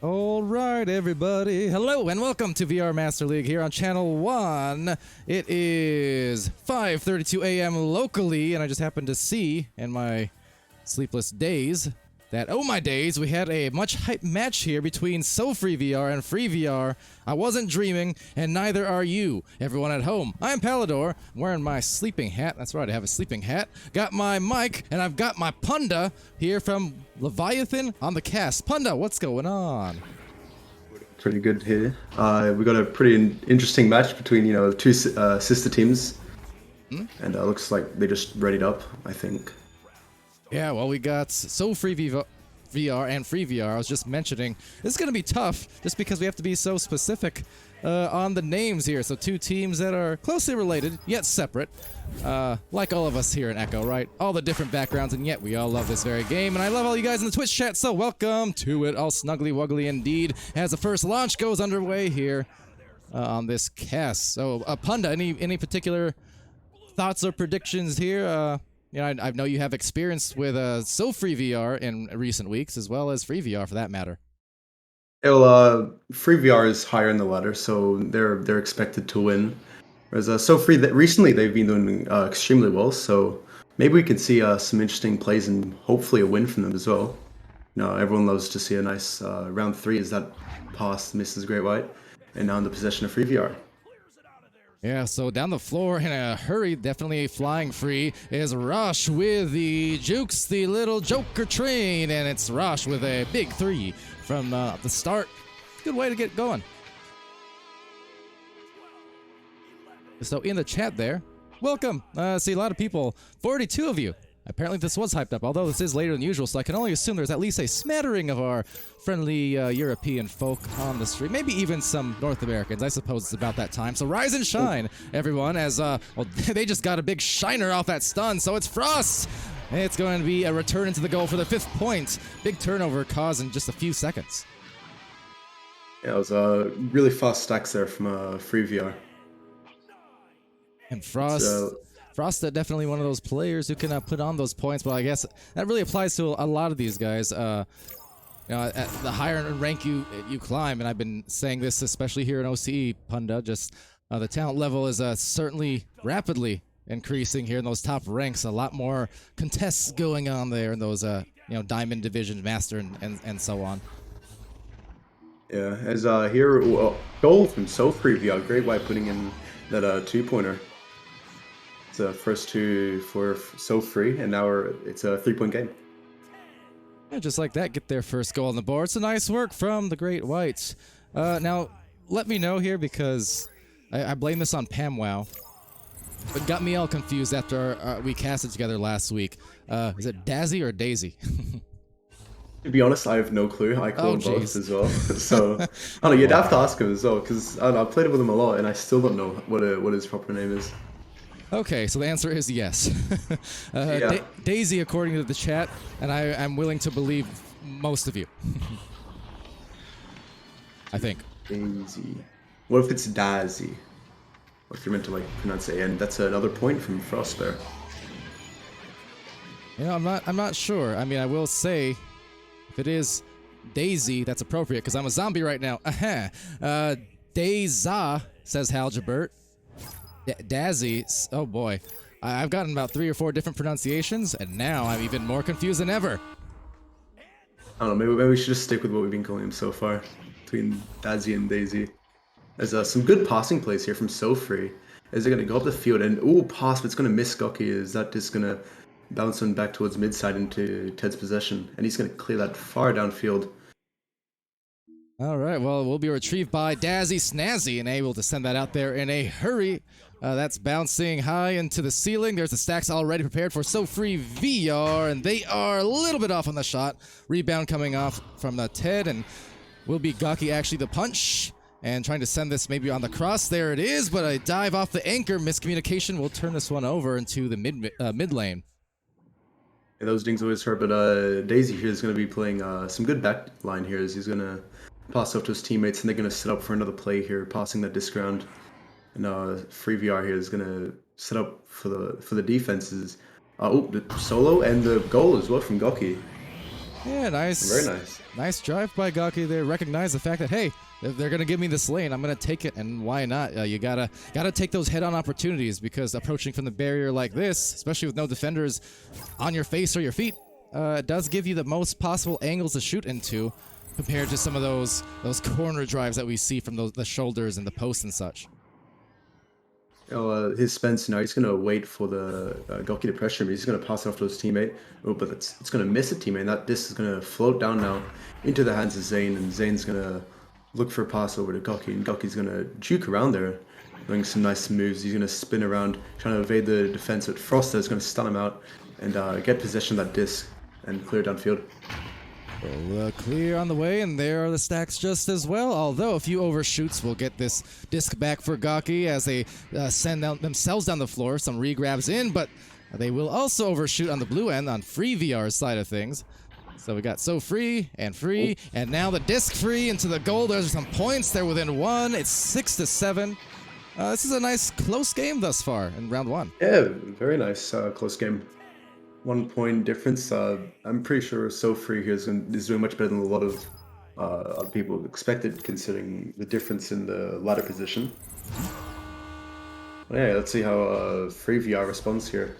All right, everybody. Hello and welcome to VR Master League here on Channel 1. It is 5:32 a.m. locally, and I just happened to see in my sleepless days that, oh my days, we had a much hype match here between SoFreeVR and FreeVR. I wasn't dreaming, and neither are you, everyone at home. I'm Palidore, wearing my sleeping hat. That's right, I have a sleeping hat. Got my mic, and I've got my Punda here from Leviathan on the cast. Punda, what's going on? Pretty good here. We got a pretty interesting match between two sister teams, and looks like they just readied up. I think. Yeah, well, we got SoFreeVR and FreeVR. I was just mentioning this is going to be tough just because we have to be so specific on the names here. So two teams that are closely related yet separate, like all of us here in Echo, right? All the different backgrounds, and yet we all love this very game. And I love all you guys in the Twitch chat, so welcome to it, all snuggly wuggly indeed, as the first launch goes underway here on this cast. So, Punda, any particular thoughts or predictions here? I know you have experience with SoFreeVR in recent weeks, as well as FreeVR for that matter. FreeVR is higher in the ladder, so they're expected to win. Whereas recently they've been doing extremely well, so maybe we can see some interesting plays and hopefully a win from them as well. Everyone loves to see a nice round 3 as that pass misses Great White, and now in the possession of FreeVR. Yeah, so down the floor in a hurry, definitely flying free, is Rush with the Jukes, the little Joker train, and it's Rush with a big 3 from the start. Good way to get going. So in the chat there, welcome. See a lot of people, 42 of you. Apparently this was hyped up, although this is later than usual, so I can only assume there's at least a smattering of our friendly European folk on the stream. Maybe even some North Americans. I suppose it's about that time. So rise and shine, everyone, as, well, they just got a big shiner off that stun, so it's Frost! It's going to be a return into the goal for the 5th point. Big turnover caused in just a few seconds. Yeah, it was really fast stacks there from FreeVR. And Frost definitely one of those players who can put on those points, but I guess that really applies to a lot of these guys. At the higher rank you climb, and I've been saying this especially here in OCE, Punda, just the talent level is certainly rapidly increasing here in those top ranks. A lot more contests going on there in those Diamond Division, Master, and so on. Yeah, as here, goal from SoFreeVR, Great White putting in that 2-pointer. The first 2 for SoFree, and now it's a 3-point game. Yeah, just like that, get their first goal on the board. It's a nice work from the Great Whites. Now, let me know here, because I blame this on PamWow. It got me all confused after we casted together last week. Is it Dazzy or Daisy? To be honest, I have no clue. I call him both as well. So, I don't know, you'd have to ask him as well, because I've played with him a lot, and I still don't know what his proper name is. Okay, so the answer is yes. Yeah. Daisy, according to the chat, and I'm willing to believe most of you. I think. Daisy. What if it's Dazzy? What if you're meant to pronounce it? And that's another point from Frost there. I'm not sure. I mean, I will say, if it is Daisy, that's appropriate because I'm a zombie right now. Dayza, says Halgebert. Dazzy, oh boy. I've gotten about 3 or 4 different pronunciations, and now I'm even more confused than ever. I don't know, maybe we should just stick with what we've been calling him so far, between Dazzy and Daisy. There's some good passing plays here from SoFree. Is they're going to go up the field, and pass, but it's going to miss Goki. Is that just going to bounce him back towards mid-side into Ted's possession, and he's going to clear that far downfield. All right, well, it will be retrieved by Dazzy Snazzy and able to send that out there in a hurry. That's bouncing high into the ceiling. There's the stacks already prepared for SoFreeVR, and they are a little bit off on the shot. Rebound coming off from Ted, and will be Gaki actually the punch, and trying to send this maybe on the cross. There it is, but a dive off the anchor. Miscommunication will turn this one over into the mid lane. Yeah, those dings always hurt, but Daisy here is going to be playing some good back line here. As he's going to pass off to his teammates, and they're going to set up for another play here, passing that disc round. And FreeVR here is going to set up for the defenses. The solo and the goal as well from Goki. Yeah, nice. Very nice. Nice drive by Gaki there. Recognize the fact that, hey, if they're gonna give me this lane, I'm gonna take it, and why not? You gotta take those head-on opportunities, because approaching from the barrier like this, especially with no defenders on your face or your feet, does give you the most possible angles to shoot into, compared to some of those corner drives that we see from the shoulders and the posts and such. His Spence now, he's going to wait for the Goki to pressure him. He's going to pass it off to his teammate. Oh, but it's going to miss a teammate. And that disc is going to float down now into the hands of Zane. And Zane's going to look for a pass over to Goki. And Goki's going to juke around there, doing some nice moves. He's going to spin around, trying to evade the defense. But Frost is going to stun him out and get possession of that disc and clear downfield. Well, clear on the way, and there are the stacks just as well. Although a few overshoots will get this disc back for Gaki as they send themselves down the floor. Some regrabs in, but they will also overshoot on the blue end on FreeVR's side of things. So we got SoFree and free, and now the disc free into the goal. There's some points. They're within one. It's 6-7. This is a nice close game thus far in round one. Yeah, very nice close game. 1 point difference. I'm pretty sure SoFree here is doing much better than a lot of other people expected, considering the difference in the ladder position. Well, yeah, let's see how FreeVR responds here.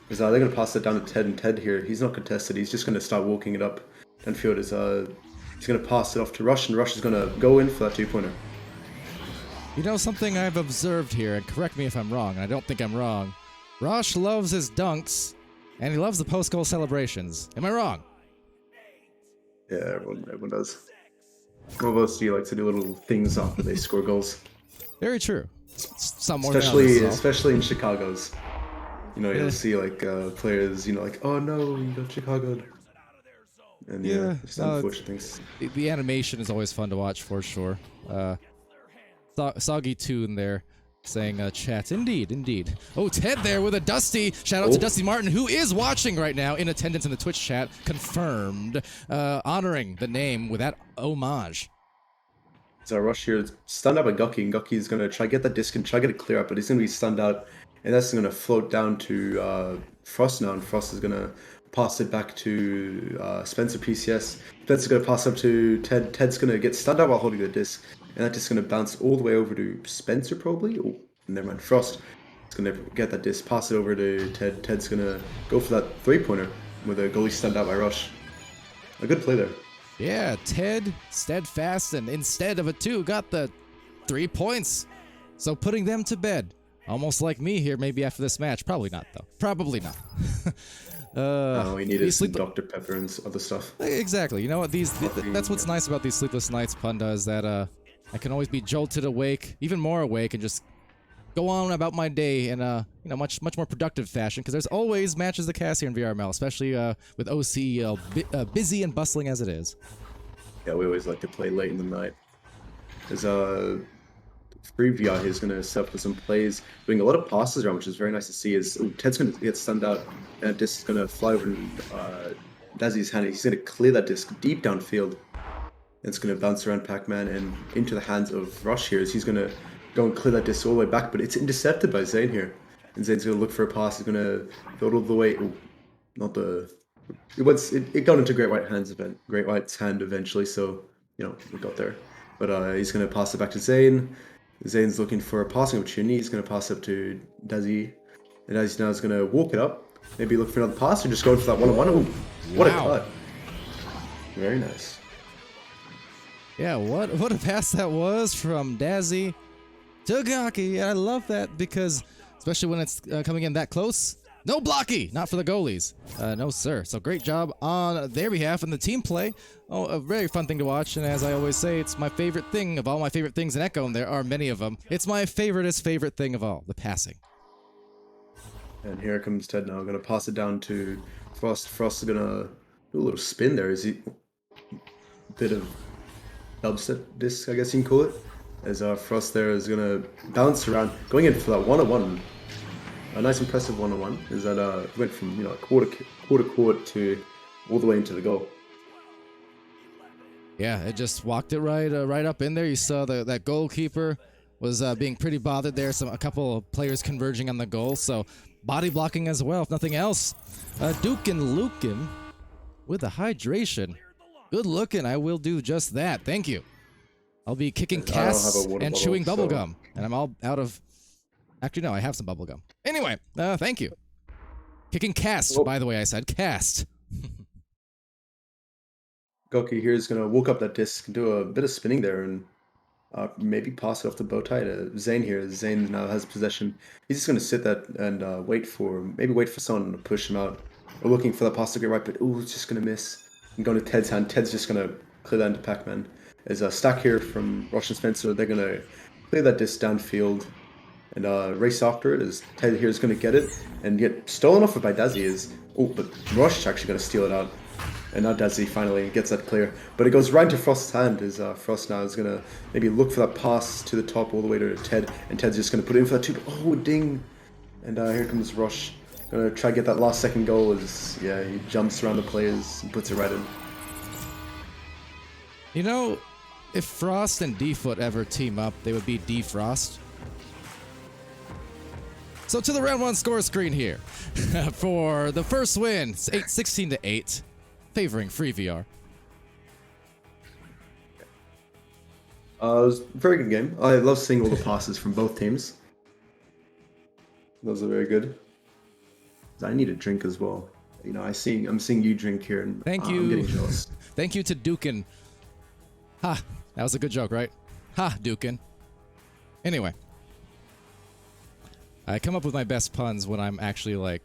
Because they're going to pass it down to Ted, and Ted here, he's not contested. He's just going to start walking it up. Downfield is he's going to pass it off to Rush, and Rush is going to go in for that 2-pointer. You know, something I've observed here, and correct me if I'm wrong, and I don't think I'm wrong. Rush loves his dunks, and he loves the post-goal celebrations. Am I wrong? Yeah, everyone does. All of us like to do little things after they score goals. Very true. Some more than others, especially in Chicago's. You know, you'll see like players, you know, like, oh no, you got Chicago'd. And yeah, just unfortunate things. The animation is always fun to watch for sure. Soggy Tune there. Saying chat, indeed. Oh, Ted there with a Dusty. Shout out to Dusty Martin, who is watching right now in attendance in the Twitch chat. Confirmed. Honoring the name with that homage. So Rush here is stunned out by Gaki, and Gaki's going to try to get that disc and try to get it clear up, but he's going to be stunned out, and that's going to float down to Frost now, and Frost is going to pass it back to Spencer PCS. Spencer's going to pass up to Ted. Ted's going to get stunned out while holding the disc. And that's just going to bounce all the way over to Spencer, probably. Oh, never mind. Frost is going to get that disc, pass it over to Ted. Ted's going to go for that 3-pointer with a goalie stunned out by Rush. A good play there. Yeah, Ted, steadfast, and instead of a 2, got the 3 points. So putting them to bed. Almost like me here, maybe after this match. Probably not, though. Probably not. We needed some Dr. Pepper and other stuff. Exactly. You know what? That's what's nice about these sleepless nights, Punda, is that I can always be jolted awake, even more awake, and just go on about my day in a much more productive fashion. Because there's always matches to cast here in VRML, especially with OCEL busy and bustling as it is. Yeah, we always like to play late in the night. There's FreeVR here is going to set up for some plays, doing a lot of passes around, which is very nice to see. Ted's going to get stunned out, and that disc is going to fly over Dazzy's hand. He's going to clear that disc deep downfield. It's going to bounce around Pac-Man and into the hands of Rush here. He's going to go and clear that disc all the way back, but it's intercepted by Zane here. And Zane's going to look for a pass. He's going to go all the way. Ooh, not the. It got into Great White's hand eventually, so we got there. But he's going to pass it back to Zane. Zane's looking for a passing opportunity. He's going to pass up to Dazzy. And Dazzy now is going to walk it up. Maybe look for another pass or just going for that one-on-one. Ooh, what a cut. Very nice. Yeah, what a pass that was from Dazzy to Gaki. I love that because, especially when it's coming in that close, no blocky, not for the goalies. No, sir. So great job on their behalf and the team play. Oh, a very fun thing to watch. And as I always say, it's my favorite thing of all my favorite things in Echo, and there are many of them. It's my favorite thing of all, the passing. And here comes Ted now. Going to pass it down to Frost. Frost is going to do a little spin there. Is he a bit of dubstep disc, I guess you can call it, as Frost there is going to bounce around, going in for that one-on-one. A nice impressive one-on-one is that went from quarter court to all the way into the goal. Yeah, it just walked it right up in there. You saw that goalkeeper was being pretty bothered there. A couple of players converging on the goal, so body blocking as well, if nothing else. Duke and Lukin with the hydration. Good looking. I will do just that. Thank you. I'll be kicking I don't have a casts water and bottle, chewing so- bubblegum. And I'm all out of... Actually, no, I have some bubblegum. Anyway, thank you. Kicking cast, Oh. by the way, I said cast. Goki here is gonna walk up that disc and do a bit of spinning there and maybe pass it off the bow tie to Zane here. Zane now has possession. He's just gonna sit that and wait for someone to push him out. We're looking for that pass to get right, but ooh, it's just gonna miss. And going to Ted's hand. Ted's just gonna clear that into Pac-Man. There's a stack here from Rosh and Spencer. They're gonna clear that disc downfield and race after it. As Ted here is gonna get it and get stolen off by Dazzy. But Rosh is actually gonna steal it out. And now Dazzy finally gets that clear. But it goes right into Frost's hand as Frost now is going to maybe look for that pass to the top all the way to Ted. And Ted's just going to put it in for that tube. Oh, ding. And here comes Rosh. Going to try to get that last second goal as, yeah, he jumps around the players and puts it right in. You know, if Frost and D-Foot ever team up, they would be D-Frost. So to the round one score screen here. For the first win, it's 16-8. Favoring FreeVR. It was a very good game. I love seeing all the passes from both teams. Those are very good. I need a drink as well. You know, I'm seeing you drink here, and Thank you. I'm getting jealous. Thank you to Dukin. Ha! That was a good joke, right? Ha, Dukin. Anyway. I come up with my best puns when I'm actually, like,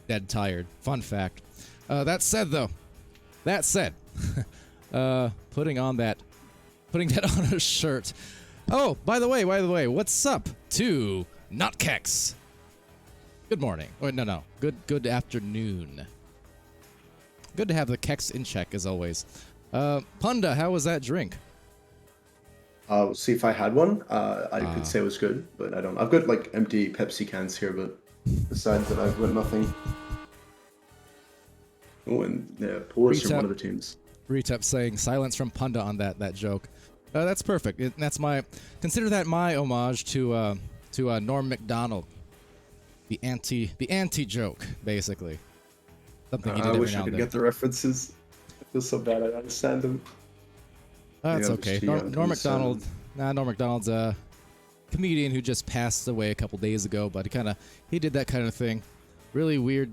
dead tired. Fun fact. That said, though. That said, putting that on a shirt. Oh, by the way, what's up to Notkex? Good morning. Oh, no. Good afternoon. Good to have the Kex in check, as always. Punda, how was that drink? See if I had one. I could say it was good, but I don't. I've got like empty Pepsi cans here, but besides that, I've got nothing. Oh, and yeah, pause from one of the teams. Retep saying silence from Punda on that joke. That's perfect. Consider that my homage to Norm Macdonald, the anti joke, basically. Something he did I every wish now I and could then. get the references. I feel so bad. I understand them. That's Yeah, okay. just too Norm young to Norm Macdonald's a comedian who just passed away a couple days ago, but he did that kind of thing. Really weird,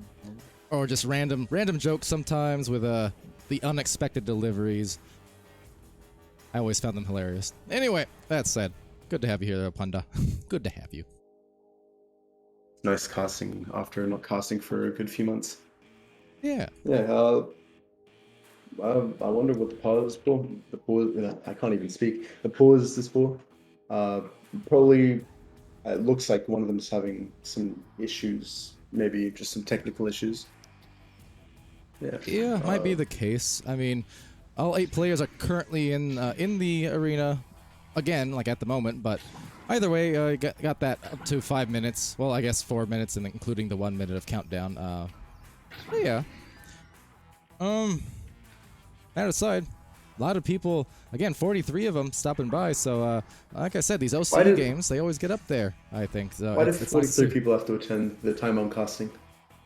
or just random jokes sometimes with the unexpected deliveries. I always found them hilarious. Anyway, that said, good to have you here, Punda. Good to have you. Nice casting after not casting for a good few months. Yeah. Yeah. I wonder what the pause is for. The pause. I can't even speak. The pause is for. Probably. It looks like one of them is having some issues. Maybe just some technical issues. Yeah, might be the case. I mean, all 8 players are currently in the arena, again, like at the moment. But either way, got that up to 5 minutes. Well, I guess 4 minutes, and including the 1 minute of countdown. Yeah. That aside, a lot of people, again, 43 of them stopping by. So, like I said, these OC games, they always get up there, I think. So Why did it's 43 people have to attend the time I'm casting?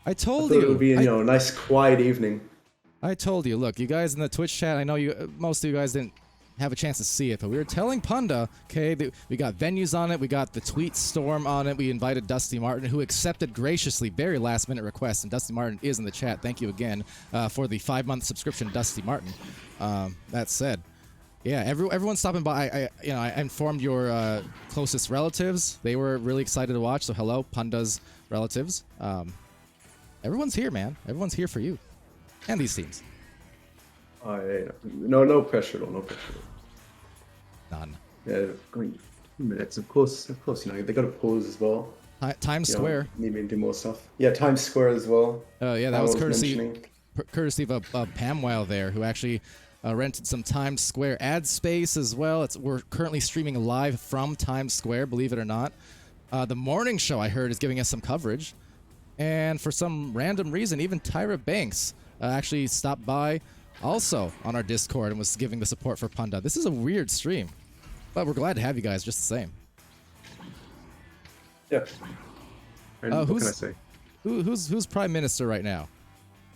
I told I thought you. it would be a nice quiet evening. I told you. Look, you guys in the Twitch chat, I know most of you guys didn't have a chance to see it, but we were telling Punda, okay, we got venues on it, we got the tweet storm on it, we invited Dusty Martin, who accepted graciously, very last minute request, and Dusty Martin is in the chat. Thank you again for the 5-month subscription, Dusty Martin. That said, yeah, everyone's stopping by. I informed your closest relatives. They were really excited to watch, so hello, Punda's relatives. Everyone's here, man. Everyone's here for you and these teams. No pressure at all. No pressure. None. Yeah, going minutes. Of course. They got to pause as well. Times Square. Need me to do more stuff. Yeah, Times Square as well. Yeah, that was courtesy of Pamwile there, who actually rented some Times Square ad space as well. We're currently streaming live from Times Square, believe it or not. The morning show, I heard, is giving us some coverage. And for some random reason, even Tyra Banks actually stopped by also on our Discord and was giving the support for Punda. This is a weird stream, but we're glad to have you guys just the same. Yeah. And what can I say? Who's Prime Minister right now?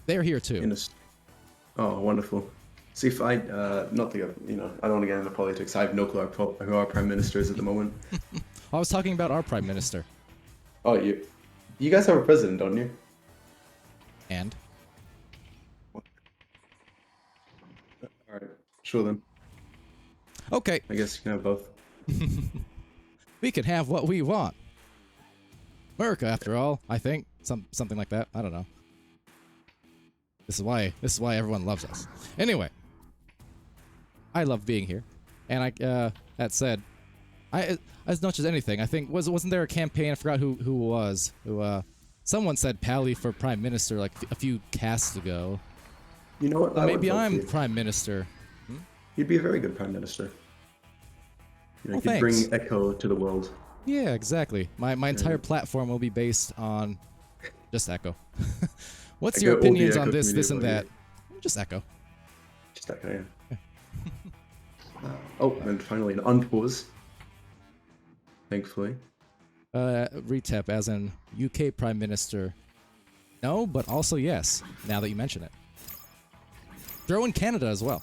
They're here too. Oh, wonderful. See, if I, not to get, I don't want to get into politics. I have no clue who our prime minister is at the moment. I was talking about our prime minister. Oh, you guys have a president, don't you? And All right, sure then. okay, I guess you can have both. we can have what we want. America, after all, I think something like that. I don't know. This is why everyone loves us. Anyway, I love being here, and that said, as much as anything, I think wasn't there a campaign? I forgot who was someone said Pally for prime minister like a few casts ago. You know what? So maybe I'm prime minister. You'd be a very good prime minister. You could thanks. bring Echo to the world. Yeah, exactly. My entire platform will be based on just Echo. What's Echo, your all the opinions Echo on this, and community that? Just Echo. Just Echo, yeah. Oh, and finally an unpause. Thankfully. Retep as in UK Prime Minister. No, but also yes, now that you mention it. Throw in Canada as well.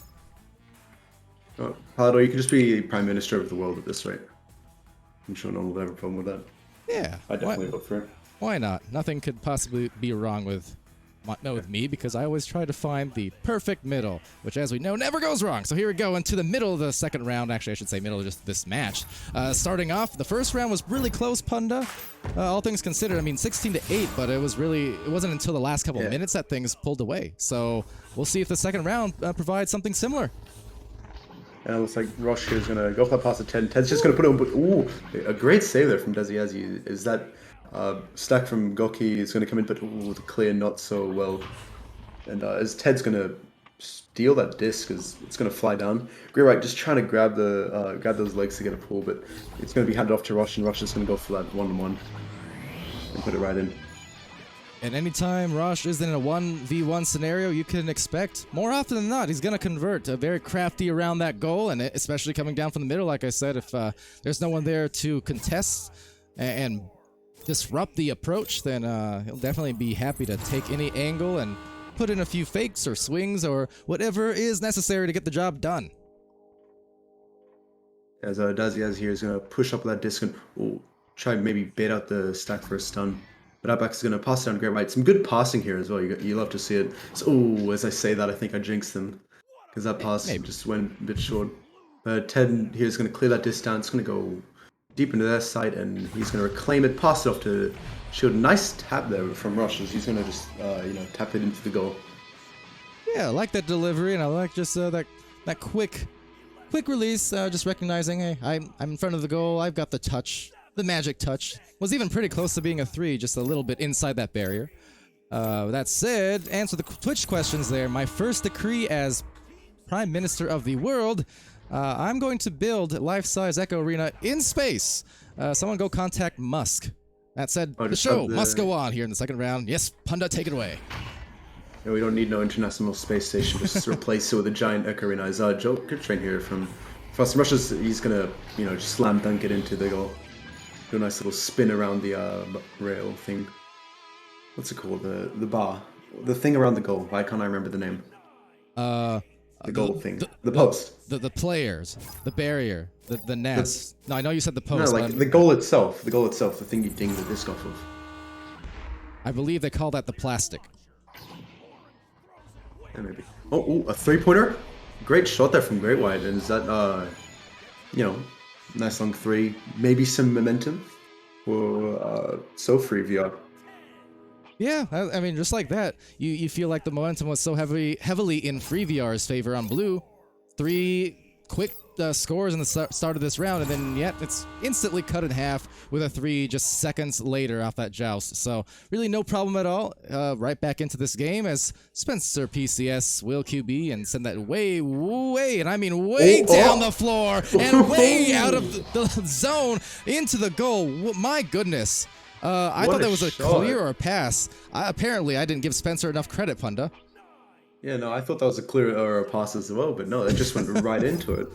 Oh, Palidore, you could just be prime minister of the world at this rate. I'm sure no one will have a problem with that. Yeah. I definitely vote for it. Why not? Nothing could possibly be wrong with me, because I always try to find the perfect middle, which, as we know, never goes wrong. So here we go into the middle of the second round. Actually, I should say middle of just this match. Starting off, the first round was really close, Punda. All things considered, I mean, 16-8, but it wasn't until the last couple of minutes that things pulled away. So we'll see if the second round provides something similar. And it looks like Rosh here is going to go for that pass to Ted. Ted's just going to put it on, but ooh, a great save there from Desiazi. Is that stack from Goki is going to come in, but ooh, the clear not so well. And as Ted's going to steal that disc, as it's going to fly down. Great right, just trying to grab those legs to get a pull, but it's going to be handed off to Rosh, and Rosh is going to go for that 1-on-1 and put it right in. And anytime Rosh is in a 1v1 scenario, you can expect, more often than not, he's going to convert. Very crafty around that goal, and especially coming down from the middle, like I said, if there's no one there to contest and disrupt the approach, then he'll definitely be happy to take any angle and put in a few fakes or swings or whatever is necessary to get the job done. As Daziaz here is going to push up with that disc and try and maybe bait out the stack for a stun. But Outback is going to pass down great right. Some good passing here as well. You love to see it. So, as I say that, I think I jinxed them, because that pass just went a bit short. But Ted here is going to clear that distance. It's going to go deep into their side, and he's going to reclaim it, pass it off to Shield. Nice tap there from Rush, as he's going to just tap it into the goal. Yeah, I like that delivery, and I like just that quick release. Just recognizing, hey, I'm in front of the goal. I've got the touch. The magic touch was even pretty close to being a 3, just a little bit inside that barrier. That said, answer the Twitch questions there. My first decree as Prime Minister of the world, I'm going to build life-size Echo Arena in space. Someone go contact Musk. That said, the show must go on here in the second round. Yes, Punda, take it away. Yeah, we don't need no international space station. Just replace it with a giant Echo Arena. As Joe, good train here from Russia's. He's gonna, just slam dunk it into the goal. Do a nice little spin around the rail thing. What's it called? The bar. The thing around the goal. Why can't I remember the name? The goal thing. The post. The players. The barrier. The nest. No, I know you said the post. No, like the goal itself. The goal itself. The thing you ding the disc off of. I believe they call that the plastic. Yeah, maybe. Oh, a 3-pointer. Great shot there from Great Wide. And is that, nice long 3, maybe some momentum for SoFreeVR. Yeah, I mean, just like that, you feel like the momentum was so heavily in FreeVR's favor on blue. 3 quick scores in the start of this round, and then yet it's instantly cut in half with a 3 just seconds later off that joust. So really no problem at all. Right back into this game as Spencer PCS will QB and send that way, and I mean way down the floor and way out of the zone into the goal. My goodness. I thought that was a clearer pass. Apparently, I didn't give Spencer enough credit, Punda. Yeah, no, I thought that was a clear pass as well, but no, it just went right into it.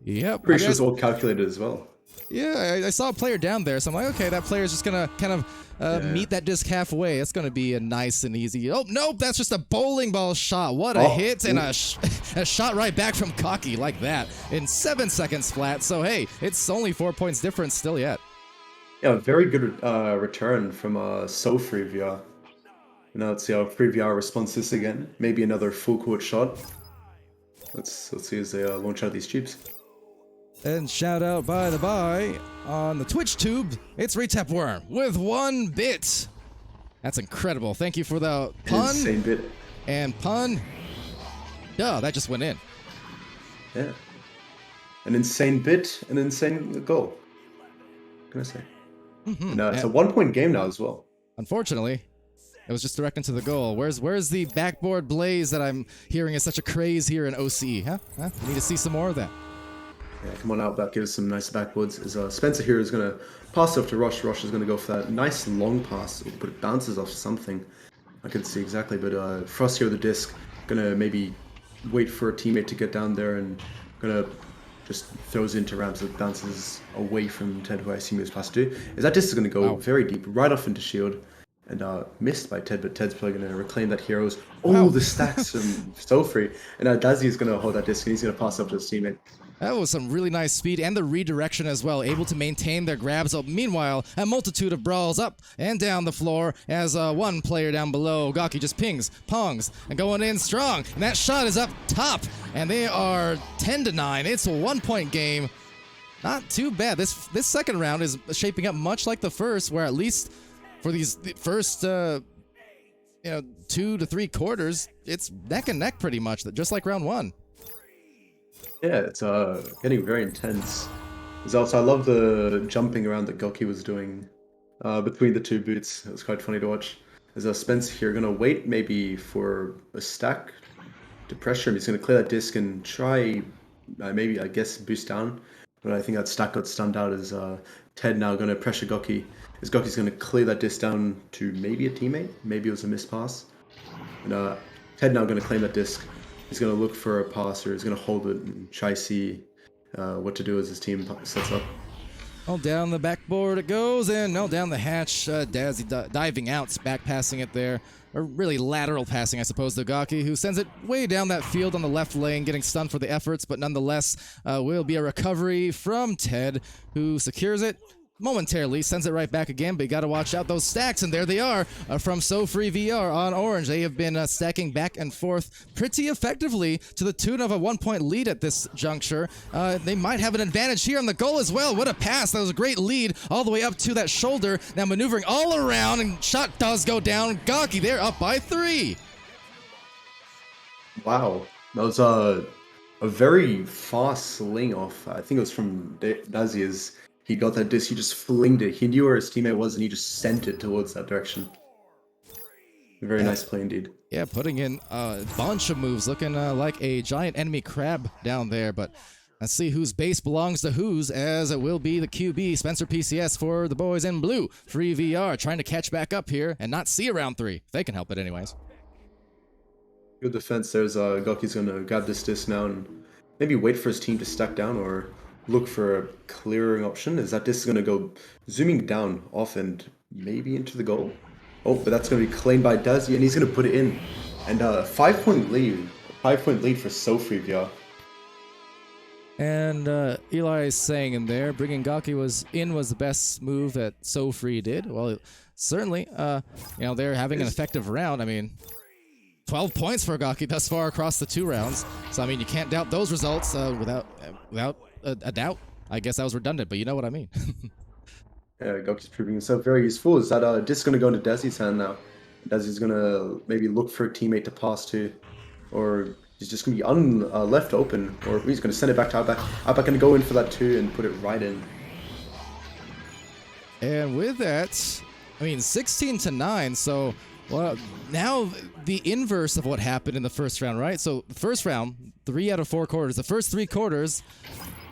Yep. Pretty sure it's all calculated as well. Yeah, I saw a player down there, so I'm like, okay, that player's just gonna kind of meet that disc halfway. It's gonna be a nice and easy. Oh nope, that's just a bowling ball shot. What a hit and a shot right back from Cocky like that in 7 seconds flat. So hey, it's only 4 points difference still yet. Yeah, very good return from SoFreeVR. Now let's see how FreeVR responds to this again. Maybe another full court shot. Let's see as they launch out these tubes. And shout out by the by on the Twitch tube, it's Retap Worm with 1 bit. That's incredible. Thank you for the pun. Insane bit. And pun. Duh, that just went in. Yeah. An insane bit, an insane goal. What can I say? And, it's a 1 point game now as well. Unfortunately, it was just direct into the goal. Where's the backboard blaze that I'm hearing is such a craze here in OCE? Huh? We need to see some more of that. Yeah, come on out, that gives some nice backboards. As Spencer here is going to pass off to Rosh. Rosh is going to go for that nice long pass, but it bounces off something. I couldn't see exactly, but Frost here with the disc, going to maybe wait for a teammate to get down there and going to just throws into ramps. It bounces away from Ted, who I assume he was passed to. As that disc is going to go very deep, right off into shield, and missed by Ted, but Ted's probably going to reclaim that heroes. Oh, the stacks from SoFree. And Dazzy is going to hold that disc, and he's going to pass up to his teammate. That was some really nice speed and the redirection as well, able to maintain their grabs. Meanwhile, a multitude of brawls up and down the floor as one player down below, Gaki, just pings, pongs, and going in strong. And that shot is up top, and they are 10-9. It's a 1 point game. Not too bad. This second round is shaping up much like the first, where at least for these first 2 to 3 quarters, it's neck and neck pretty much, just like round 1. Yeah, it's getting very intense. Also, I love the jumping around that Goki was doing between the 2 boots. It was quite funny to watch. There's Spence here going to wait maybe for a stack to pressure him. He's going to clear that disc and try maybe, I guess, boost down. But I think that stack got stunned out as Ted now going to pressure Goki. As Goki's going to clear that disc down to maybe a teammate. Maybe it was a missed pass. And Ted now going to claim that disc. He's going to look for a pass, or he's going to hold it and try see what to do as his team sets up. Oh, down the backboard it goes, and no, down the hatch. Dazzy diving out, back passing it there. Or really lateral passing, I suppose, to Gaki, who sends it way down that field on the left lane, getting stunned for the efforts, but nonetheless will be a recovery from Ted, who secures it momentarily, sends it right back again, but you got to watch out those stacks, and there they are from SoFreeVR on orange. They have been stacking back and forth pretty effectively to the tune of a 1 point lead at this juncture. They might have an advantage here on the goal as well. What a pass. That was a great lead all the way up to that shoulder. Now maneuvering all around, and shot does go down. Gaki, they're up by 3. Wow. That was a very fast sling off. I think it was from Dazzy. He got that disc, he just flinged it. He knew where his teammate was, and he just sent it towards that direction. Very nice play indeed. Yeah, putting in a bunch of moves, looking like a giant enemy crab down there. But let's see whose base belongs to whose, as it will be the QB, Spencer PCS for the boys in blue. FreeVR trying to catch back up here and not see a round 3. They can help it anyways. Good defense. There's Goki's going to grab this disc now and maybe wait for his team to stack down, or look for a clearing option. Is that disc is going to go zooming down off and maybe into the goal? Oh, but that's going to be claimed by Dazzy, and he's going to put it in. And 5 point lead. 5 point lead for SoFreeVR. And Eli is saying in there, bringing Gaki was the best move that SoFree did. Well, certainly, they're having an effective round. I mean, 12 points for Gaki thus far across the 2 rounds. So, I mean, you can't doubt those results without a doubt. I guess that was redundant, but you know what I mean. Yeah, Goki's proving himself very useful. Is that disc going to go into Dazzy's hand now? Dazzy's going to maybe look for a teammate to pass to, or he's just going to be left open, or he's going to send it back to Outback. Outback going to go in for that too and put it right in. And with that, I mean, 16-9, so well, now the inverse of what happened in the first round, right? So the first round, 3 out of 4 quarters. The first 3 quarters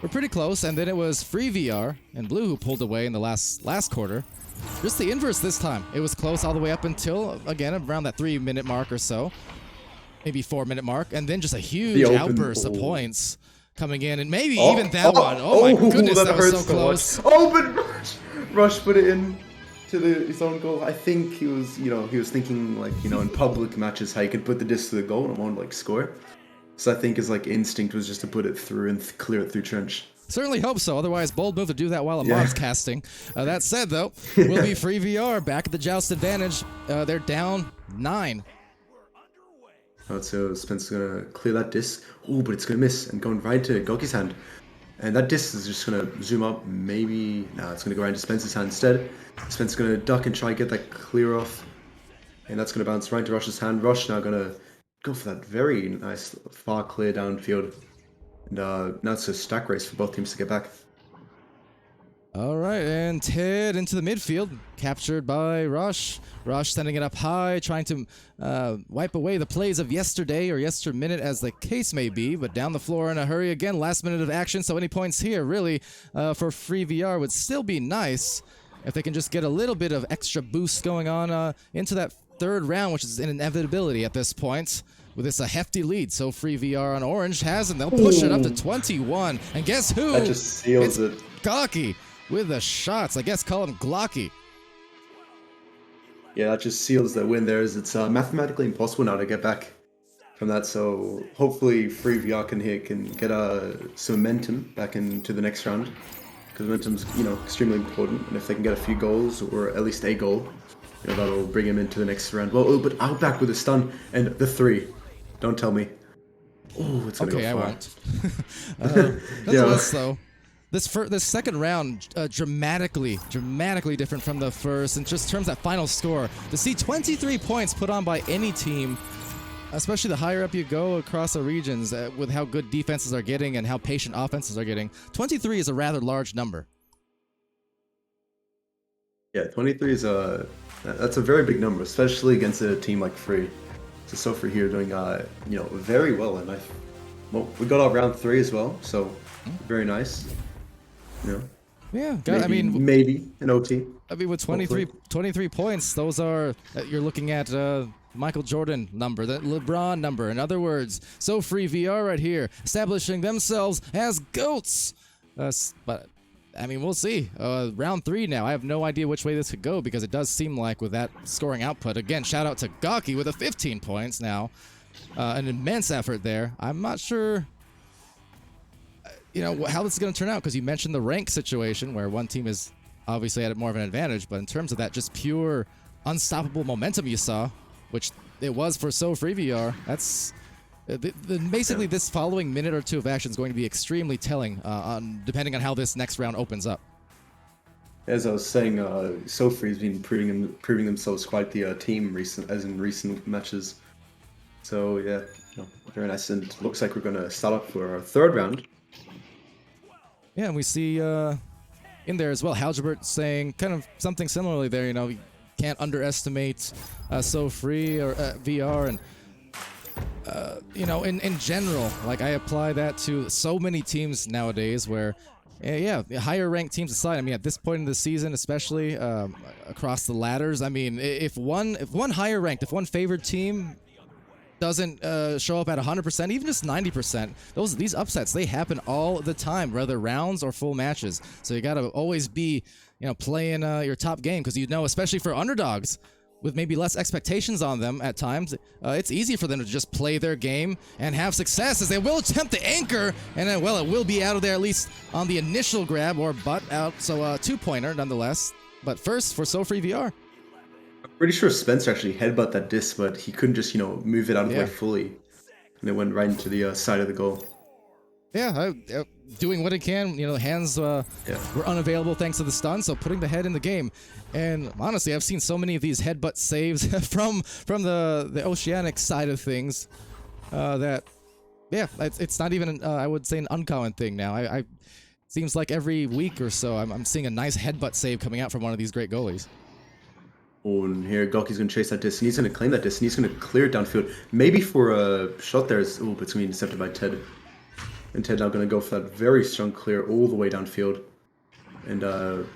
were pretty close, and then it was FreeVR and Blue who pulled away in the last quarter. Just the inverse this time. It was close all the way up until, again, around that 3-minute mark or so. Maybe 4-minute mark, and then just a huge outburst of points coming in, and maybe even that one. Oh my goodness, that was so close. Oh, but Rush put it in to his own goal. I think he was, he was thinking like, in public matches how you could put the disc to the goal and won't like score. So I think his like instinct was just to put it through and clear it through trench. Certainly hope so. Otherwise, bold move to do that while a mob's casting. That said, though, will be FreeVR back at the joust advantage. They're down 9. Oh, so Spencer's gonna clear that disc. Oh, but it's gonna miss and going right to Goki's hand. And that disc is just gonna zoom up. Maybe it's gonna go right into Spencer's hand instead. Spencer's gonna duck and try and get that clear off, and that's gonna bounce right to Rush's hand. Rush now gonna go for that very nice far clear downfield. And now it's a stack race for both teams to get back. All right, and Ted into the midfield, captured by Rush. Rush sending it up high, trying to wipe away the plays of yesterday or yesterminute as the case may be, but down the floor in a hurry again. Last minute of action, so any points here really for FreeVR would still be nice if they can just get a little bit of extra boost going on into that third round, which is an inevitability at this point. With this a hefty lead, so FreeVR on orange has, and they'll push it up to 21. And guess who? That just seals it. Gawky with the shots. I guess call him Glocky. Yeah, that just seals the win there. It's mathematically impossible now to get back from that. So hopefully FreeVR can get some momentum back into the next round, because momentum's extremely important. And if they can get a few goals or at least a goal, that'll bring him into the next round. Well, but Outback with a stun and the 3. Don't tell me. Oh, it's gonna go far. I won't. Nonetheless, though, this second round dramatically different from the first in just terms of that final score. To see 23 points put on by any team, especially the higher up you go across the regions, with how good defenses are getting and how patient offenses are getting, 23 is a rather large number. Yeah, 23 is that's a very big number, especially against a team like Free. So SoFree here doing very well, and we got our round 3 as well, so very nice. Yeah, maybe an OT. I mean, with 23 points, those are you're looking at Michael Jordan number, the LeBron number. In other words, SoFreeVR right here, establishing themselves as GOATs. But I mean, we'll see. Round 3 now. I have no idea which way this could go, because it does seem like with that scoring output. Again, shout out to Gawky with 15 points now. An immense effort there. I'm not sure, how this is going to turn out, because you mentioned the rank situation where one team is obviously at more of an advantage. But in terms of that just pure unstoppable momentum you saw, which it was for SoFreeVR, that's... basically, this following minute or two of action is going to be extremely telling, depending on how this next round opens up. As I was saying, SoFree's been proving themselves quite the team in recent matches. So yeah, very nice. And looks like we're going to start up for our third round. Yeah, and we see in there as well, Halgebert saying kind of something similarly there. You can't underestimate SoFree or VR, and in general, like I apply that to so many teams nowadays where, higher ranked teams aside, I mean, at this point in the season, especially across the ladders, I mean, if one higher ranked, if one favored team doesn't show up at 100%, even just 90%, these upsets, they happen all the time, whether rounds or full matches. So you got to always be, playing your top game, because especially for underdogs, with maybe less expectations on them at times, it's easy for them to just play their game and have success, as they will attempt the anchor, and then, it will be out of there at least on the initial grab or butt out, so 2-pointer nonetheless. But first, for SoFreeVR. I'm pretty sure Spencer actually headbutt that disc, but he couldn't just, move it out of the way fully. And it went right into the side of the goal. Yeah, doing what he can. Hands were unavailable thanks to the stun, so putting the head in the game. And honestly, I've seen so many of these headbutt saves from the Oceanic side of things that, it's not even, I would say, an uncommon thing now. I seems like every week or so, I'm seeing a nice headbutt save coming out from one of these great goalies. Oh, and here Gawky's going to chase that disc, and he's going to claim that disc, and he's going to clear it downfield. Maybe for a shot there, but it's going to be intercepted by Ted. And Ted now going to go for that very strong clear all the way downfield. And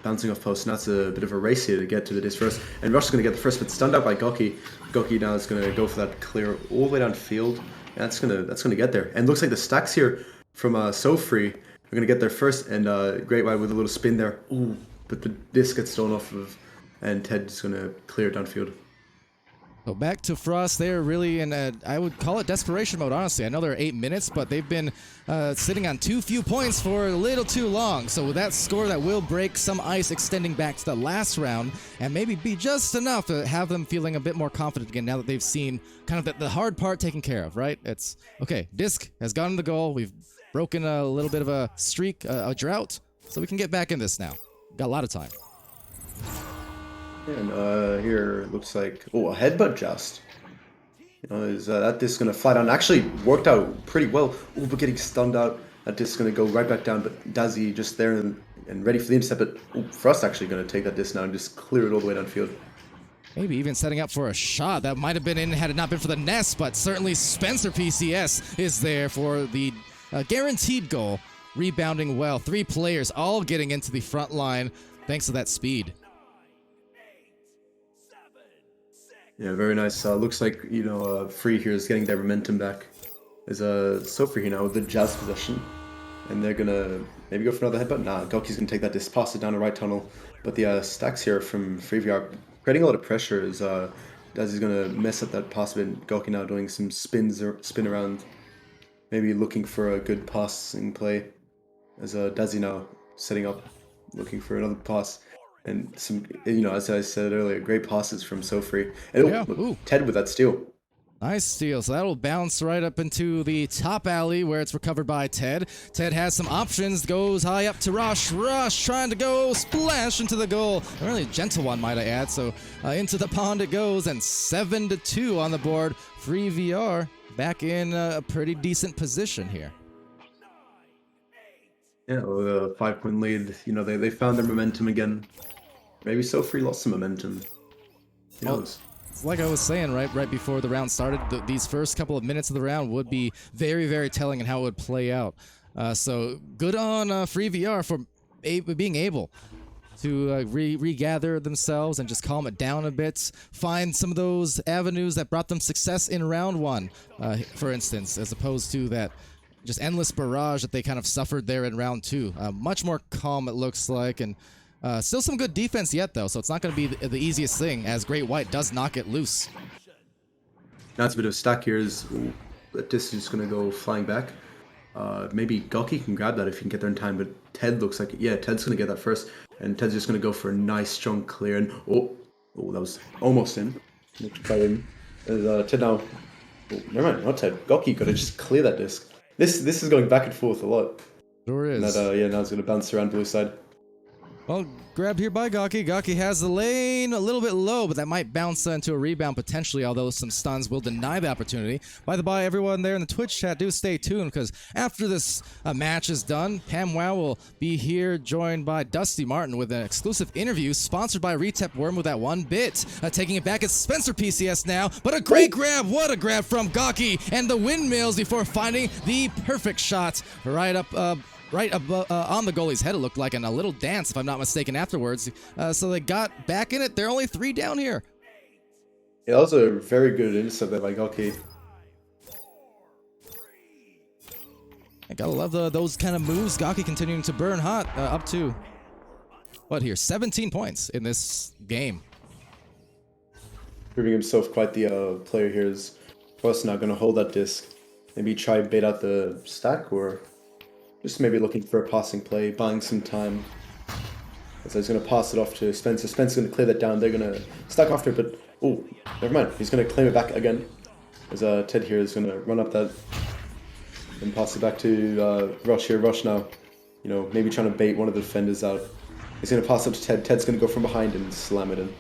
bouncing off post, and that's a bit of a race here to get to the disc first. And Rush is going to get the first, but stunned out by Gawky. Gawky now is going to go for that clear all the way downfield. And that's going to get there. And looks like the stacks here from SoFree are going to get there first, and Great White with a little spin there. Ooh, but the disc gets stolen off of, and Ted's going to clear it downfield. So back to Frost. They're really in I would call it desperation mode, honestly. I know they're 8 minutes, but they've been sitting on too few points for a little too long. So with that score, that will break some ice extending back to the last round and maybe be just enough to have them feeling a bit more confident again now that they've seen kind of the hard part taken care of, right? It's, okay, disc has gotten the goal. We've broken a little bit of a streak, a drought, so we can get back in this now. Got a lot of time. And here it looks like, oh, a headbutt just. Is that disc going to fly down? Actually worked out pretty well. Oh, but getting stunned out. That disc going to go right back down, but Dazzy just there and ready for the intercept. But Frost actually going to take that disc now and just clear it all the way downfield. Maybe even setting up for a shot. That might have been in had it not been for the nest, but certainly Spencer PCS is there for the guaranteed goal. Rebounding well. 3 players all getting into the front line thanks to that speed. Yeah, very nice. Looks like, Free here is getting their momentum back. There's SoFree here now with the Jazz possession. And they're going to maybe go for another headbutt. Nah, Goki's going to take that disc, pass it down the right tunnel. But the stacks here from FreeVR creating a lot of pressure as Dazzy's going to mess up that pass a bit. Goki now doing some spin around. Maybe looking for a good passing play. As Dazzy now setting up, looking for another pass. And some, as I said earlier, great passes from SoFree. And Yeah. Ted with that steal. Nice steal. So that'll bounce right up into the top alley where it's recovered by Ted. Ted has some options, goes high up to Rush. Rush trying to go splash into the goal. A really gentle one, might I add. So into the pond it goes, and 7-2 on the board. FreeVR back in a pretty decent position here. Yeah, with a 5-point lead, they found their momentum again. Maybe SoFree lost some momentum. Who knows? It's like I was saying right before the round started, these first couple of minutes of the round would be very, very telling in how it would play out. So good on FreeVR for being able to regather themselves and just calm it down a bit. Find some of those avenues that brought them success in round 1, for instance, as opposed to that just endless barrage that they kind of suffered there in round 2. Much more calm, it looks like, and still some good defense yet, though, so it's not going to be the easiest thing, as Great White does knock it loose. That's a bit of a stack here. That disc is just going to go flying back. Maybe Goki can grab that if he can get there in time, but Ted looks like, yeah, Ted's going to get that first, and Ted's just going to go for a nice, strong clear, and oh, that was almost in. Ted now, never mind, not Ted. Goki got to just clear that disc. This is going back and forth a lot. Sure is. That, now it's going to bounce around blue side. Well, grabbed here by Goki. Goki has the lane a little bit low, but that might bounce into a rebound potentially, although some stuns will deny the opportunity. By the by, everyone there in the Twitch chat, do stay tuned, because after this match is done, PamWow will be here joined by Dusty Martin with an exclusive interview sponsored by Retep Worm with that 1 bit. Taking it back is Spencer PCS now, but a great grab. What a grab from Goki and the windmills before finding the perfect shot right up on the goalie's head, it looked like, and a little dance, if I'm not mistaken, afterwards. So they got back in it. They're only 3 down here. Yeah, that was a very good intercept there by Goki. I gotta love those kind of moves. Goki continuing to burn hot, up to, what here, 17 points in this game. Proving himself quite the player here. Is Frost now going to hold that disc. Maybe try and bait out the stack, or just maybe looking for a passing play, buying some time. So he's going to pass it off to Spencer. Spencer's going to clear that down. They're going to stack after it, but oh, never mind. He's going to claim it back again. As Ted here is going to run up that and pass it back to Rush here. Rush now, maybe trying to bait one of the defenders out. He's going to pass it to Ted. Ted's going to go from behind and slam it in.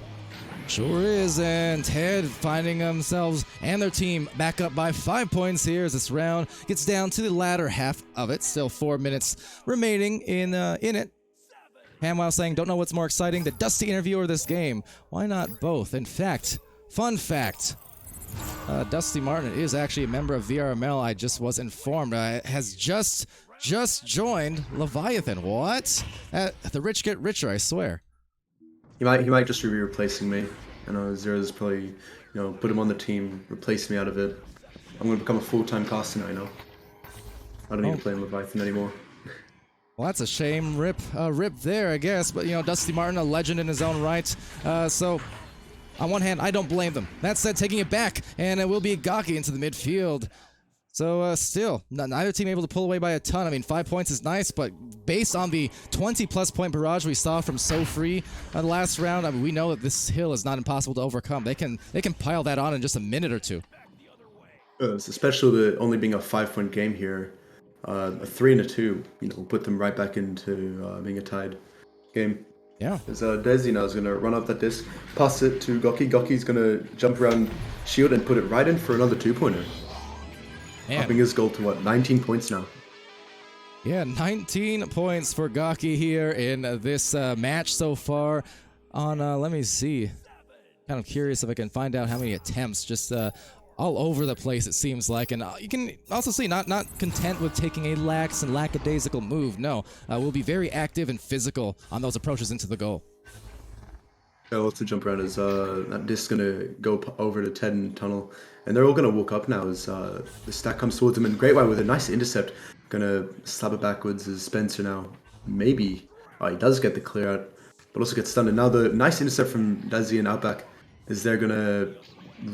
Sure is, and Ted finding themselves and their team back up by 5 points here as this round gets down to the latter half of it. Still 4 minutes remaining in it. PamWow saying, don't know what's more exciting, the Dusty interview or this game. Why not both? In fact, fun fact, Dusty Martin is actually a member of VRML. I just was informed. Has just joined Leviathan. What? The rich get richer, I swear. He might just be replacing me. I know Zero's probably, put him on the team, replace me out of it. I'm going to become a full-time caster now, I don't even play Leviathan anymore. Well, that's a shame. Rip there, I guess. But, Dusty Martin, a legend in his own right. So, on one hand, I don't blame them. That said, taking it back, and it will be Gaki into the midfield. So, still, neither team able to pull away by a ton. I mean, 5 points is nice, but based on the 20-plus point barrage we saw from SoFree the last round, I mean, we know that this hill is not impossible to overcome. They can pile that on in just a minute or two. Especially with only being a 5-point game here. A 3 and a 2, will put them right back into being a tied game. Yeah. As Desi now is going to run up that disc, pass it to Goki. Goki's going to jump around shield and put it right in for another 2-pointer. Upping his goal to what, 19 points now. Yeah, 19 points for Gaki here in this match so far. On, let me see. Kind of curious if I can find out how many attempts. Just all over the place, it seems like. And you can also see, not content with taking a lax and lackadaisical move. No, we'll be very active and physical on those approaches into the goal. Yeah, lots to jump around as that disc going to go over to Ted and Tunnel. And they're all going to walk up now as the stack comes towards them. And Great White with a nice intercept. Going to slap it backwards as Spencer now. Maybe. He does get the clear out. But also gets stunned. And now the nice intercept from Desi and Outback is they're going to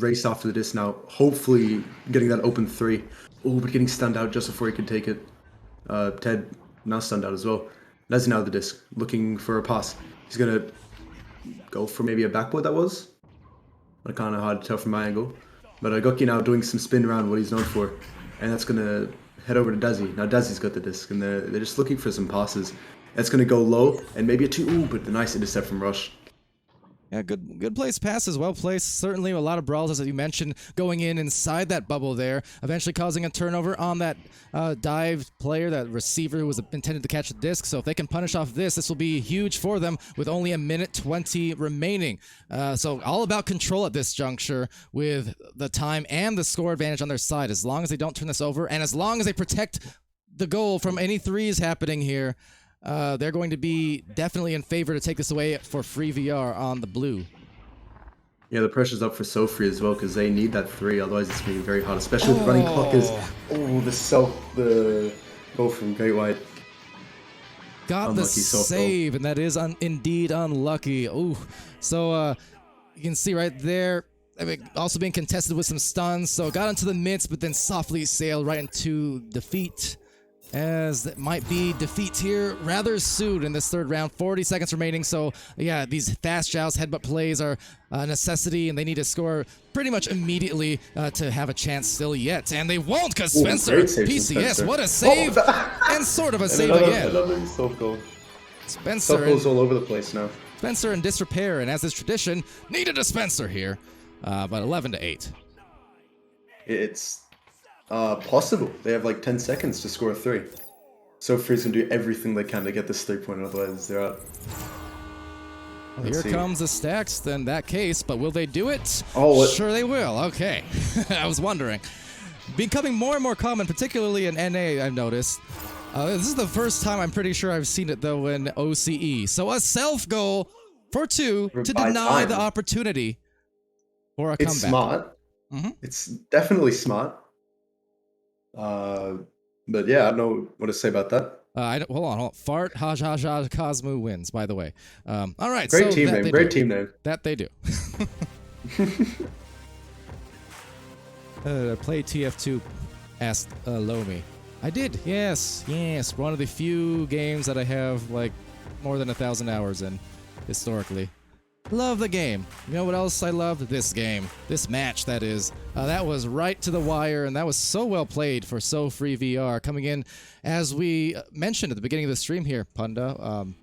race after the disc now. Hopefully getting that open 3. Oh, but getting stunned out just before he can take it. Ted now stunned out as well. Desi now the disc. Looking for a pass. He's going to go for maybe a backboard that was. Kind of hard to tell from my angle. But Goki now doing some spin around what he's known for. And that's going to head over to Desi. Now Desi's got the disc and they're just looking for some passes. That's going to go low and maybe a 2. Ooh, but the nice intercept from Rush. Yeah, good placed passes, well placed. Certainly a lot of brawls, as you mentioned, going inside that bubble there, eventually causing a turnover on that dive player, that receiver who was intended to catch the disc. So if they can punish off this will be huge for them with only 1:20 remaining. So all about control at this juncture with the time and the score advantage on their side. As long as they don't turn this over and as long as they protect the goal from any threes happening here, they're going to be definitely in favor to take this away for FreeVR on the blue. Yeah, the pressure's up for SoFree as well because they need that 3, otherwise it's going to be very hard, especially with running clock is... Oh, the goal from Great White. Got unlucky the save, and that is indeed unlucky. Ooh, so you can see right there, I mean, also being contested with some stuns, so got into the midst, but then softly sailed right into defeat. As it might be defeat here rather soon in this third round. 40 seconds remaining, so yeah, these fast joust headbutt plays are a necessity, and they need to score pretty much immediately to have a chance still yet. And they won't, because Spencer, PCS, Spencer. What a save! And sort of a save again. Another soft goal. Spencer soft goals all over the place now. Spencer in disrepair, and as is tradition, needed a Spencer here, but 11-8. It's possible. They have like 10 seconds to score a 3. SoFree's gonna do everything they can to get this 3-point, otherwise they're out. Well, here comes the stacks in that case, but will they do it? Oh, sure they will. Okay. I was wondering. Becoming more and more common, particularly in NA, I've noticed. This is the first time I'm pretty sure I've seen it, though, in OCE. So a self-goal for 2 to deny the opportunity for a comeback. It's smart. It's definitely smart. But yeah, I don't know what to say about that. Hold on. Fart, Cosmo wins, by the way. All right. Great team name. Great team name. That they do. Play TF2, asked Lomi. I did. Yes. One of the few games that I have like more than 1,000 hours in historically. Love the game. You know what else I loved? This game. This match, that is. That was right to the wire, and that was so well played for SoFreeVR. Coming in, as we mentioned at the beginning of the stream here, Punda,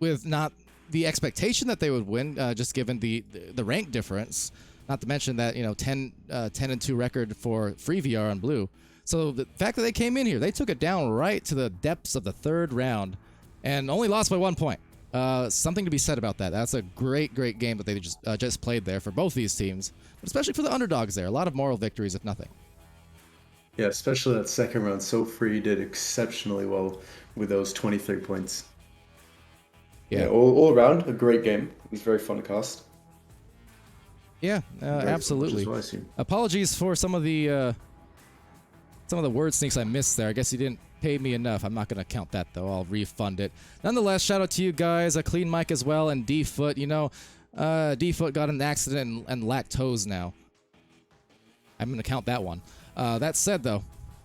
with not the expectation that they would win, just given the rank difference. Not to mention that, 10-2 record for FreeVR on blue. So the fact that they came in here, they took it down right to the depths of the third round, and only lost by 1 point. Something to be said about that. That's a great game that they just played there for both these teams, but especially for the underdogs there. A lot of moral victories, if nothing. Yeah, especially that second round. SoFree did exceptionally well with those 23 points. Yeah, all around, a great game. It was very fun to cast. Yeah, absolutely. Apologies for some of the some of the word sneaks I missed there. I guess you didn't pay me enough. I'm not going to count that, though. I'll refund it. Nonetheless, shout out to you guys. A clean mic as well, and D-Foot. You know, D-Foot got in an accident and lactose now. I'm going to count that one. That said, though,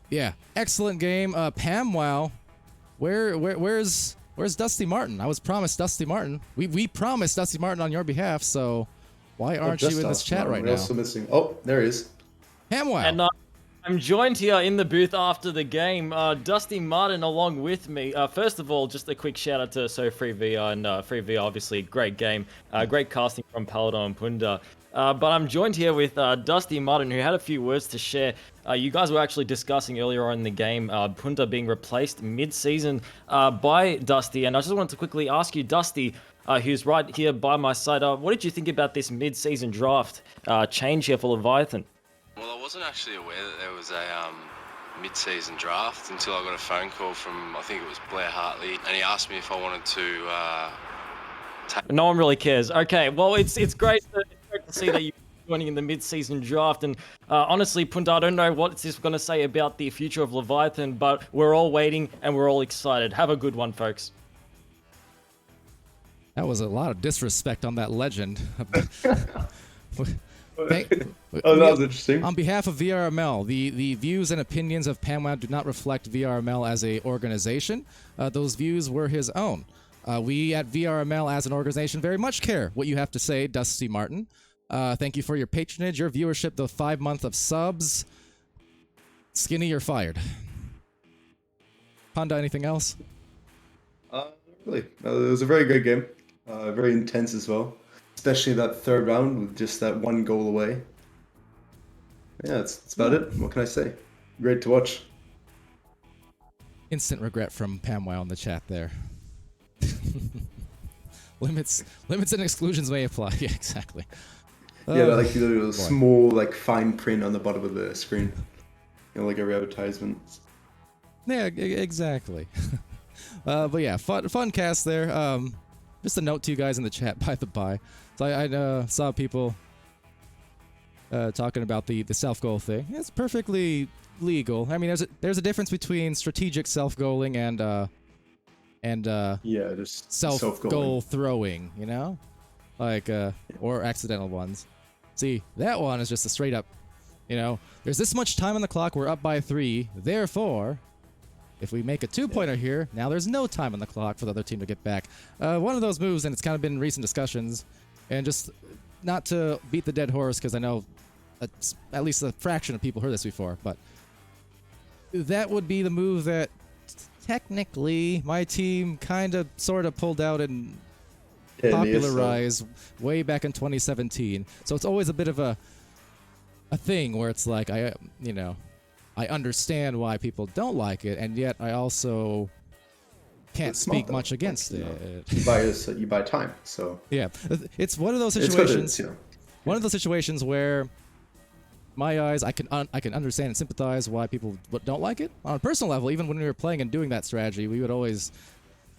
yeah, excellent game. Pam, wow. Where's Dusty Martin? I was promised Dusty Martin. We promised Dusty Martin on your behalf, so why aren't you in this chat right now? We're also missing. Oh, there he is. Pam, wow. And I'm joined here in the booth after the game. Dusty Martin along with me. First of all, just a quick shout out to SoFreeVR and FreeVR, obviously great game. Great casting from Palidore and Punda. But I'm joined here with Dusty Martin, who had a few words to share. You guys were actually discussing earlier on in the game Punda being replaced mid-season by Dusty. And I just wanted to quickly ask you, Dusty, who's right here by my side, what did you think about this mid-season draft change here for Leviathan? Well, I wasn't actually aware that there was a mid-season draft until I got a phone call from, I think it was Blair Hartley, and he asked me if I wanted to... No one really cares. Okay, well, it's great to see that you're joining in the mid-season draft, and honestly, Punda, I don't know what this is going to say about the future of Leviathan, but we're all waiting and we're all excited. Have a good one, folks. That was a lot of disrespect on that legend. Oh, that was interesting. On behalf of VRML, the views and opinions of PamWow do not reflect VRML as a organization. Those views were his own. We at VRML as an organization very much care what you have to say, Dusty Martin. Thank you for your patronage, your viewership, the 5 months of subs. Skinny, you're fired. Panda, anything else? Really, it was a very good game. Very intense as well. Especially that third round with just that one goal away. Yeah, that's about it. What can I say? Great to watch. Instant regret from PamWow in the chat there. limits and exclusions may apply. Yeah, exactly. Yeah, like the little small, like fine print on the bottom of the screen. You know, like every advertisement. Yeah, exactly. But yeah, fun cast there. Just a note to you guys in the chat, by the by. So I saw people talking about the self-goal thing. It's perfectly legal. I mean, there's a difference between strategic self-goaling and yeah, just self-goal throwing, you know? Like, or accidental ones. See, that one is just a straight up, you know, there's this much time on the clock, we're up by 3, therefore, if we make a 2-pointer here, now there's no time on the clock for the other team to get back. One of those moves, and it's kind of been in recent discussions, and just not to beat the dead horse, because I know at least a fraction of people heard this before, but that would be the move that technically my team kind of sort of pulled out and popularized way back in 2017. So it's always a bit of a thing where it's like, I understand why people don't like it, and yet I also can't speak much against it. You buy time, so yeah, it's one of those situations. One of those situations where my eyes, I can understand and sympathize why people don't like it. On a personal level, even when we were playing and doing that strategy, we would always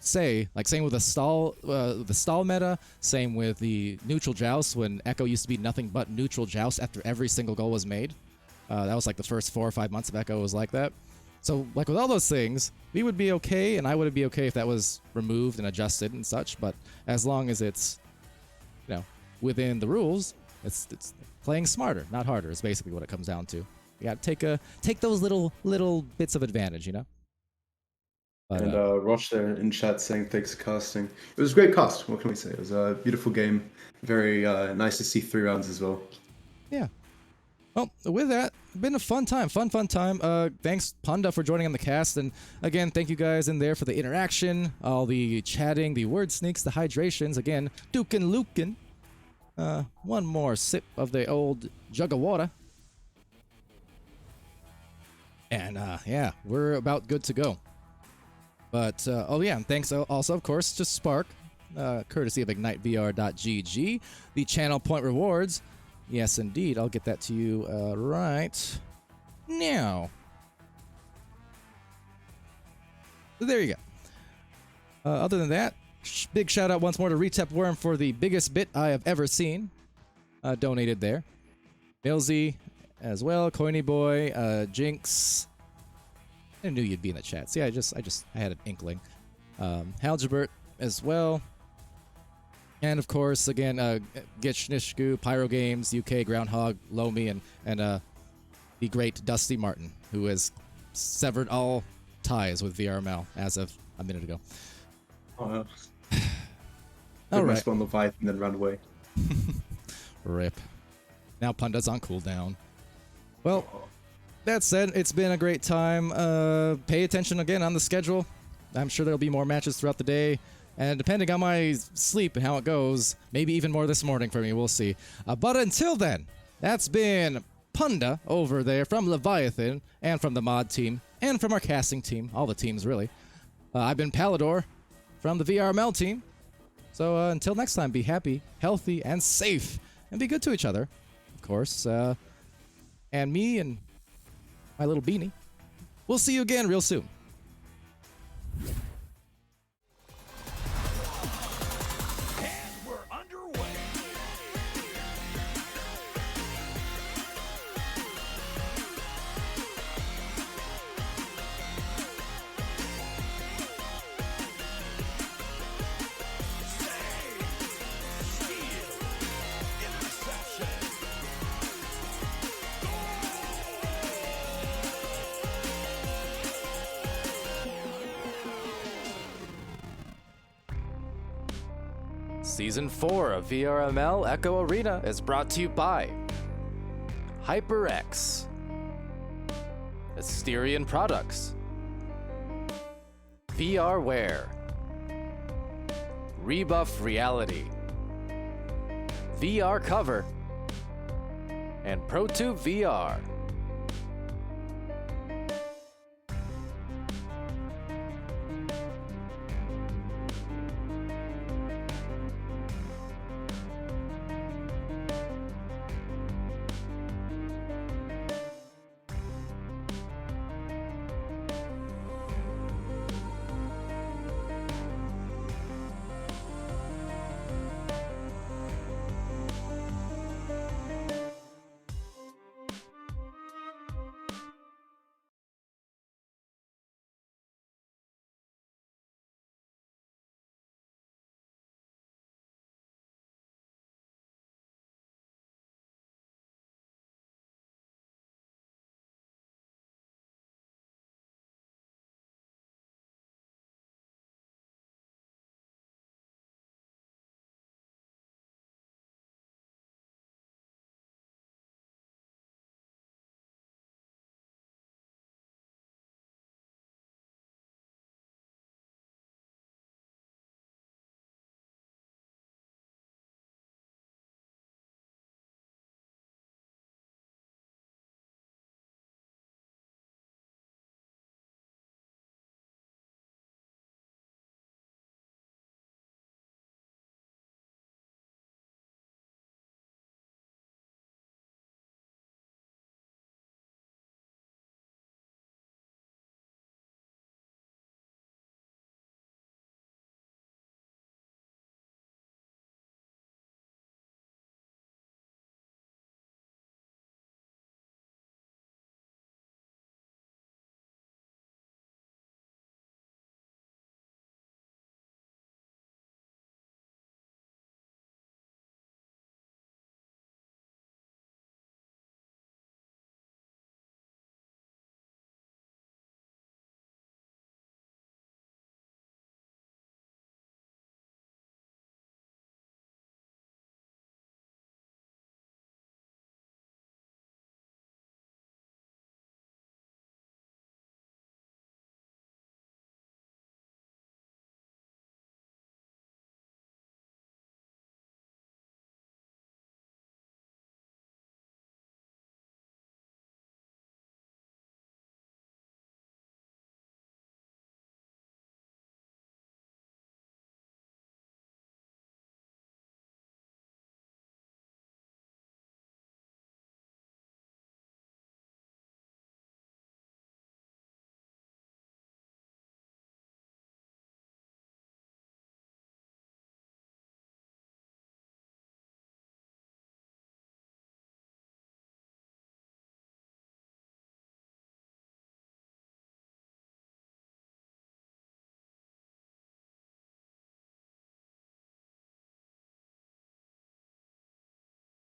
say, like, same with the stall meta, same with the neutral joust, when Echo used to be nothing but neutral joust after every single goal was made. That was like the first 4 or 5 months of Echo was like that. So, like, with all those things, we would be okay, and I would be okay if that was removed and adjusted and such, but as long as it's, you know, within the rules, it's playing smarter, not harder, is basically what it comes down to. You gotta take those little bits of advantage, you know? But, and Rosh there in chat saying thanks for casting. It was a great cast, what can we say? It was a beautiful game. Very nice to see 3 rounds as well. Yeah. Well, with that, been a fun time. Thanks, Punda, for joining on the cast. And again, thank you guys in there for the interaction, all the chatting, the word sneaks, the hydrations. Again, Dukin Lukin. One more sip of the old jug of water. And yeah, we're about good to go. But, oh yeah, and thanks also, of course, to Spark, courtesy of IgniteVR.gg, the channel point rewards. Yes, indeed. I'll get that to you right now. There you go. Other than that, big shout out once more to Retep Worm for the biggest bit I have ever seen. Donated there. Milzy as well. Coiny Boy, Jinx, I knew you'd be in the chat. See, I had an inkling. Halgebert as well. And of course, again, Gitchnishku, Pyro Games, UK, Groundhog, Lomi, and the great Dusty Martin, who has severed all ties with VRML as of a minute ago. Oh, All right. Spawn Leviathan and then run away. Rip. Now Punda's on cooldown. Well, that said, it's been a great time. Pay attention again on the schedule. I'm sure there'll be more matches throughout the day. And depending on my sleep and how it goes, maybe even more this morning for me, we'll see. But until then, that's been Punda over there from Leviathan and from the mod team and from our casting team, all the teams really. I've been Palidore from the VRML team. So until next time, be happy, healthy, and safe, and be good to each other, of course. And me and my little beanie. We'll see you again real soon. Season 4 of VRML Echo Arena is brought to you by HyperX, Asterion Products, VRware, Rebuff Reality, VR Cover, and ProTube VR.